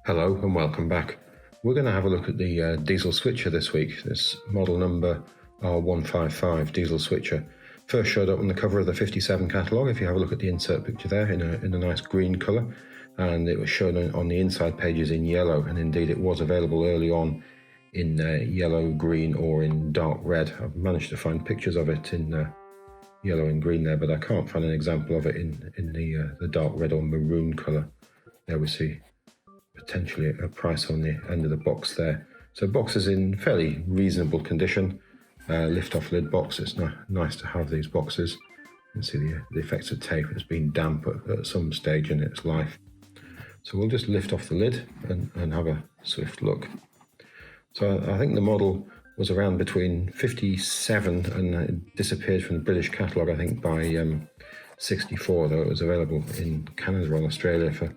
Hello and welcome back. We're going to have a look at the diesel switcher this week. This model number R.155 Diesel Switcher. First showed up on the cover of the 57 catalogue, if you have a look at the insert picture there, in a nice green colour. And it was shown on the inside pages in yellow, and indeed it was available early on in yellow, green or in dark red. I've managed to find pictures of it in yellow and green there, but I can't find an example of it in the dark red or maroon colour. There we see potentially a price on the end of the box there. So box is in fairly reasonable condition. Lift off lid box. It's nice to have these boxes. You can see the effects of tape. It's been damp at some stage in its life. So we'll just lift off the lid and have a swift look. So I think the model was around between 57 and it disappeared from the British catalogue, I think, by 64, though it was available in Canada and Australia for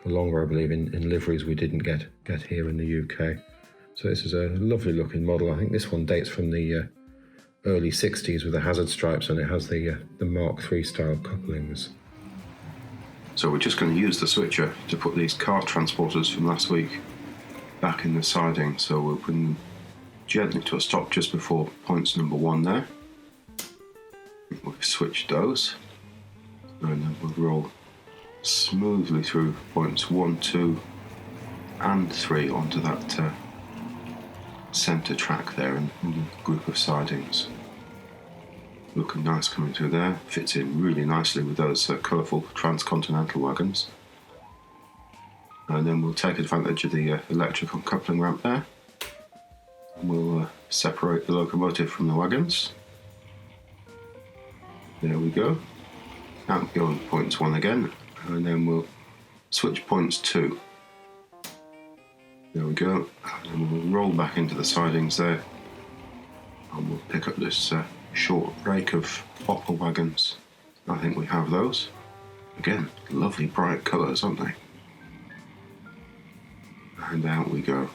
longer, I believe, in liveries we didn't get here in the UK. So this is a lovely looking model. I think this one dates from the early 60s with the hazard stripes, and it has the Mark III style couplings. So we're just going to use the switcher to put these car transporters from last week back in the siding. So we'll bring them gently to a stop just before points number 1 there. We've switched those, and then we'll roll smoothly through points 1, 2 and 3 onto that centre track there in the group of sidings. Looking nice coming through there, fits in really nicely with those colourful transcontinental wagons. And then we'll take advantage of the electrical coupling ramp there, and we'll separate the locomotive from the wagons. There we go. Out we go on points 1 again, and then we'll switch points 2. There we go, and then we'll roll back into the sidings there, and we'll pick up this short rake of Opel wagons. I think we have those. Again, lovely bright colours, aren't they? And out we go,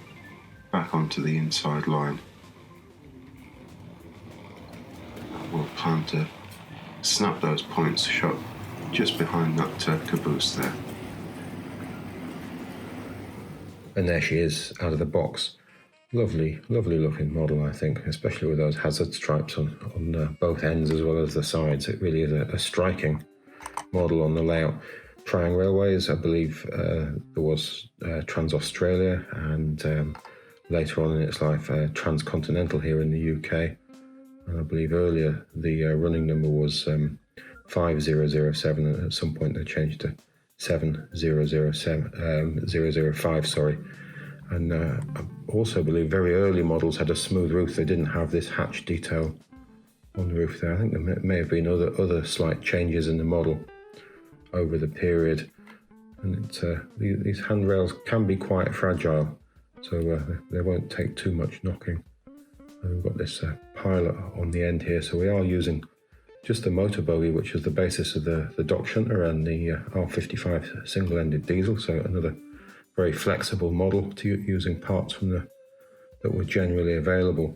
back onto the inside line. And we'll plan to snap those points shut just behind that caboose there. And there she is out of the box. Lovely looking model, I think, especially with those hazard stripes on both ends as well as the sides. It really is a striking model on the layout. Trying Railways, I believe there was Trans-Australia, and later on in its life Transcontinental here in the UK. And I believe earlier the running number was 5007, and at some point they changed to 7005, sorry. And I also believe very early models had a smooth roof. They didn't have this hatch detail on the roof there. I think there may have been other slight changes in the model over the period. And these handrails can be quite fragile, so they won't take too much knocking. And we've got this pilot on the end here, so we are using just the motor bogie, which is the basis of the dock shunter and the R.55 single-ended diesel. So another very flexible model to using parts from that were generally available.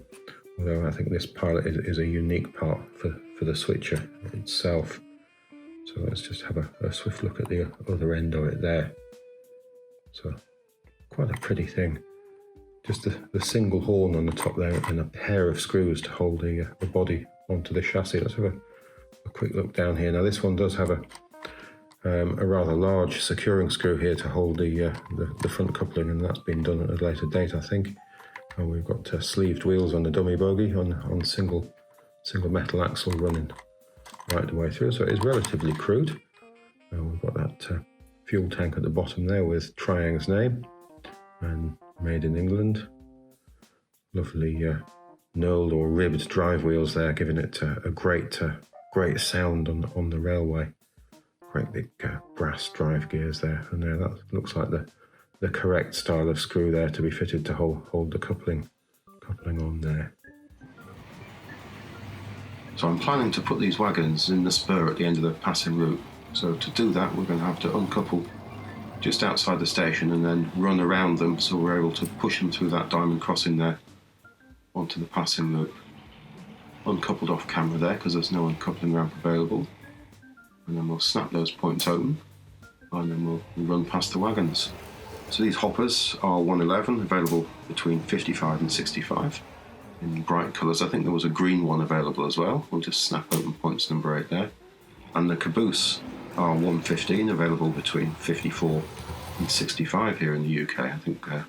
Although I think this pilot is a unique part for the switcher itself. So let's just have a swift look at the other end of it there. So quite a pretty thing. Just the single horn on the top there and a pair of screws to hold the body onto the chassis. Let's have a quick look down here. Now this one does have a rather large securing screw here to hold the front coupling, and that's been done at a later date, I think. And we've got sleeved wheels on the dummy bogie on single metal axle running right the way through, so it is relatively crude. We've got that fuel tank at the bottom there with Triang's name and made in England. Lovely knurled or ribbed drive wheels there, giving it a great sound on the railway. Great big brass drive gears there, and there that looks like the correct style of screw there to be fitted to hold the coupling on there. So I'm planning to put these wagons in the spur at the end of the passing route. So to do that, we're going to have to uncouple just outside the station and then run around them, so we're able to push them through that diamond crossing there onto the passing loop. Uncoupled off camera there because there's no uncoupling ramp available. And then we'll snap those points open, and then we'll run past the wagons. So these hoppers are 111, available between 55 and 65 in bright colours. I think there was a green one available as well. We'll just snap open points number 8 there. And the caboose are 115, available between 54 and 65 here in the UK. I think there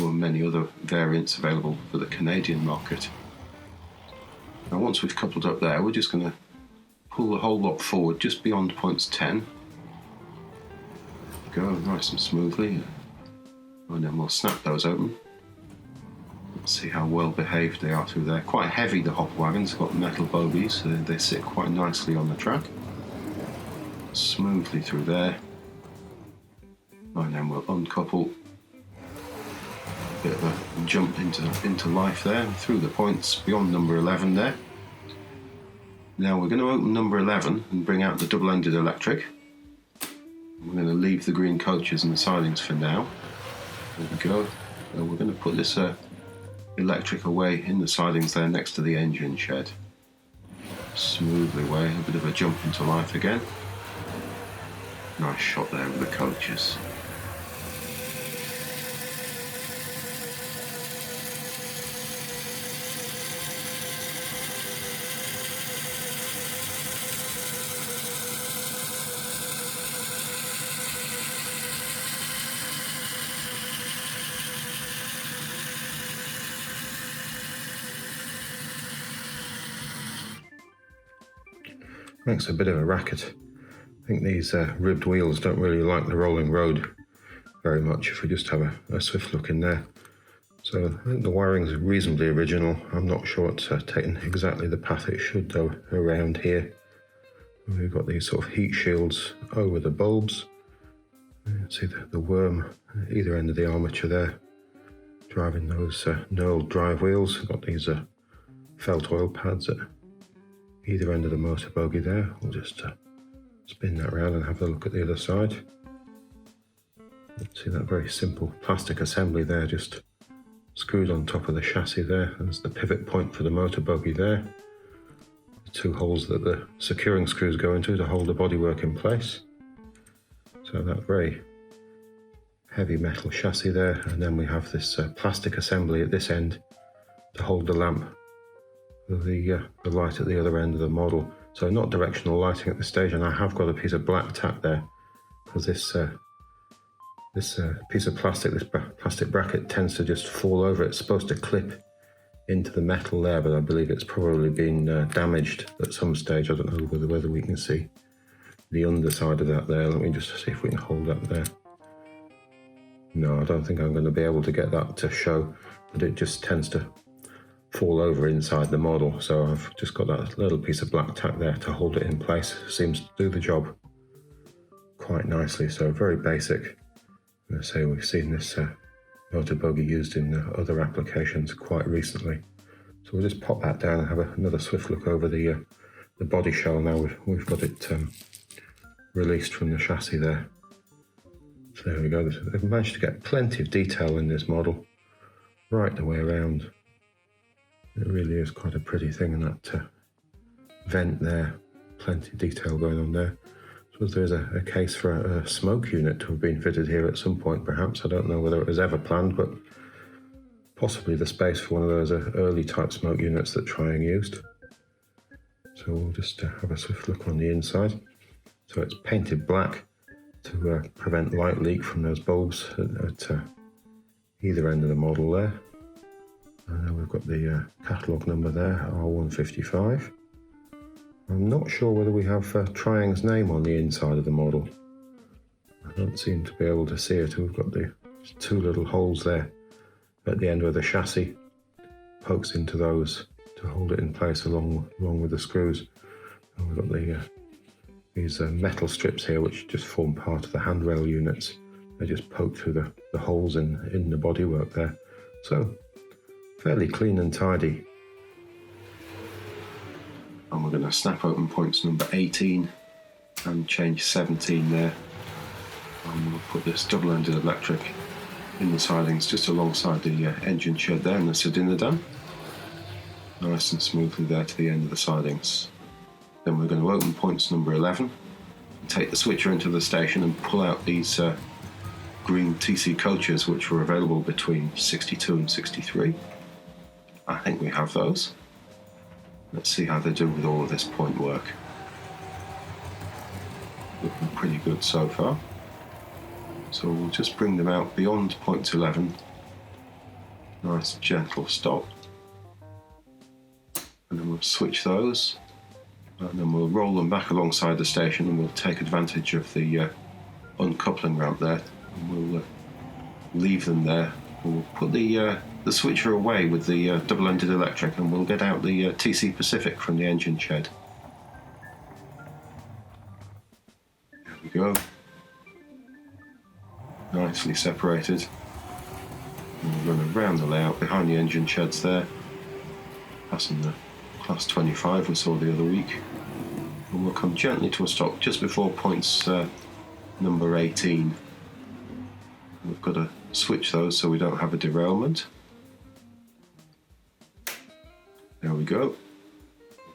were many other variants available for the Canadian market. Now once we've coupled up there, we're just going to pull the whole lot forward just beyond points 10. Go nice and smoothly. And then we'll snap those open. Let's see how well behaved they are through there. Quite heavy, the hopper wagons. They've got metal bogies, so they sit quite nicely on the track. Smoothly through there. And then we'll uncouple. Bit of a jump into life there, through the points beyond number 11 there. Now we're going to open number 11 and bring out the double-ended electric. We're going to leave the green coaches and the sidings for now. There we go. So we're going to put this electric away in the sidings there next to the engine shed. Smoothly away, a bit of a jump into life again. Nice shot there with the coaches. Makes a bit of a racket. I think these ribbed wheels don't really like the rolling road very much if we just have a swift look in there. So I think the wiring's reasonably original. I'm not sure it's taken exactly the path it should though around here. We've got these sort of heat shields over the bulbs. You can see the worm at either end of the armature there, driving those knurled drive wheels. We've got these felt oil pads at either end of the motor bogie there. We'll just spin that round and have a look at the other side. See that very simple plastic assembly there, just screwed on top of the chassis there. There's the pivot point for the motor bogie there. The two holes that the securing screws go into to hold the bodywork in place. So that very heavy metal chassis there, and then we have this plastic assembly at this end to hold the lamp, the light at the other end of the model. So not directional lighting at this stage, and I have got a piece of black tack there because this piece of plastic, this plastic bracket tends to just fall over. It's supposed to clip into the metal there, but I believe it's probably been damaged at some stage. I don't know whether we can see the underside of that there. Let me just see if we can hold that there. No, I don't think I'm going to be able to get that to show, but it just tends to fall over inside the model. So I've just got that little piece of black tack there to hold it in place. Seems to do the job quite nicely. So very basic. I'm going to say we've seen this motor bogie used in other applications quite recently. So we'll just pop that down and have another swift look over the body shell. Now we've got it released from the chassis there. So there we go. They've managed to get plenty of detail in this model right the way around. It really is quite a pretty thing, and that vent there, plenty of detail going on there. I suppose there's a case for a smoke unit to have been fitted here at some point perhaps. I don't know whether it was ever planned, but possibly the space for one of those early type smoke units that Triang used. So we'll just have a swift look on the inside. So it's painted black to prevent light leak from those bulbs at either end of the model there. And then we've got the catalogue number there, R.155. I'm not sure whether we have Triang's name on the inside of the model. I don't seem to be able to see it. We've got the two little holes there at the end where the chassis pokes into those to hold it in place along with the screws. And we've got these metal strips here which just form part of the handrail units. They just poke through the holes in the bodywork there. So fairly clean and tidy. And we're going to snap open points number 18 and change 17 there. And we'll put this double-ended electric in the sidings just alongside the engine shed there and the cylinder dam. Nice and smoothly there to the end of the sidings. Then we're going to open points number 11 and take the switcher into the station and pull out these green TC coaches which were available between 62 and 63. I think we have those. Let's see how they do with all of this point work. Looking pretty good so far. So we'll just bring them out beyond point 11. Nice gentle stop. And then we'll switch those. And then we'll roll them back alongside the station, and we'll take advantage of the uncoupling ramp there. And we'll leave them there. We'll put the switcher away with the double-ended electric, and we'll get out the TC Pacific from the engine shed. There we go. Nicely separated. And we'll run around the layout behind the engine sheds there, passing the class 25 we saw the other week. And we'll come gently to a stop just before points number 18. We've got to switch those so we don't have a derailment. There we go.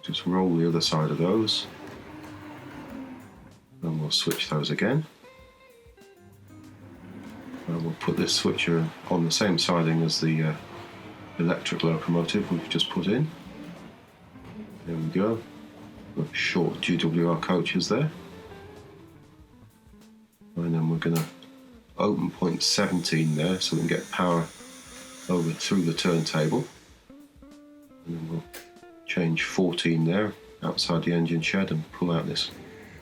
Just roll the other side of those. And we'll switch those again. And we'll put this switcher on the same siding as the electric locomotive we've just put in. There we go. Got short GWR coaches there. And then we're going to open point 17 there so we can get power over through the turntable. And then we'll change 14 there outside the engine shed and pull out this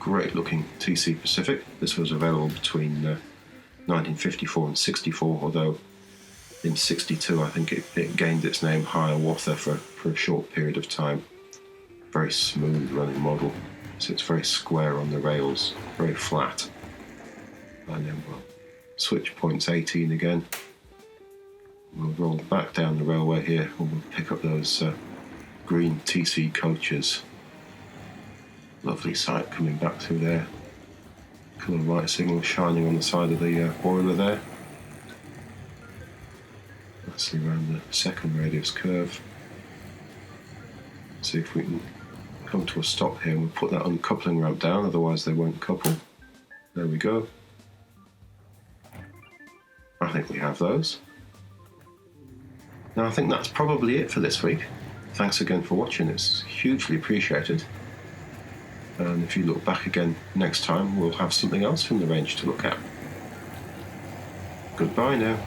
great looking TC Pacific. This was available between 1954 and 64, although in 62 I think it gained its name Hiawatha for a short period of time. Very smooth running model, so it's very square on the rails, very flat. And then we'll switch points 18 again. We'll roll back down the railway here, and we'll pick up those green TC coaches. Lovely sight coming back through there. Colour light signal shining on the side of the boiler there. Nicely around the second radius curve. See if we can come to a stop here, and we'll put that uncoupling ramp down, otherwise they won't couple. There we go. I think we have those. Now I think that's probably it for this week. Thanks again for watching, it's hugely appreciated. And if you look back again next time, we'll have something else from the range to look at. Goodbye now.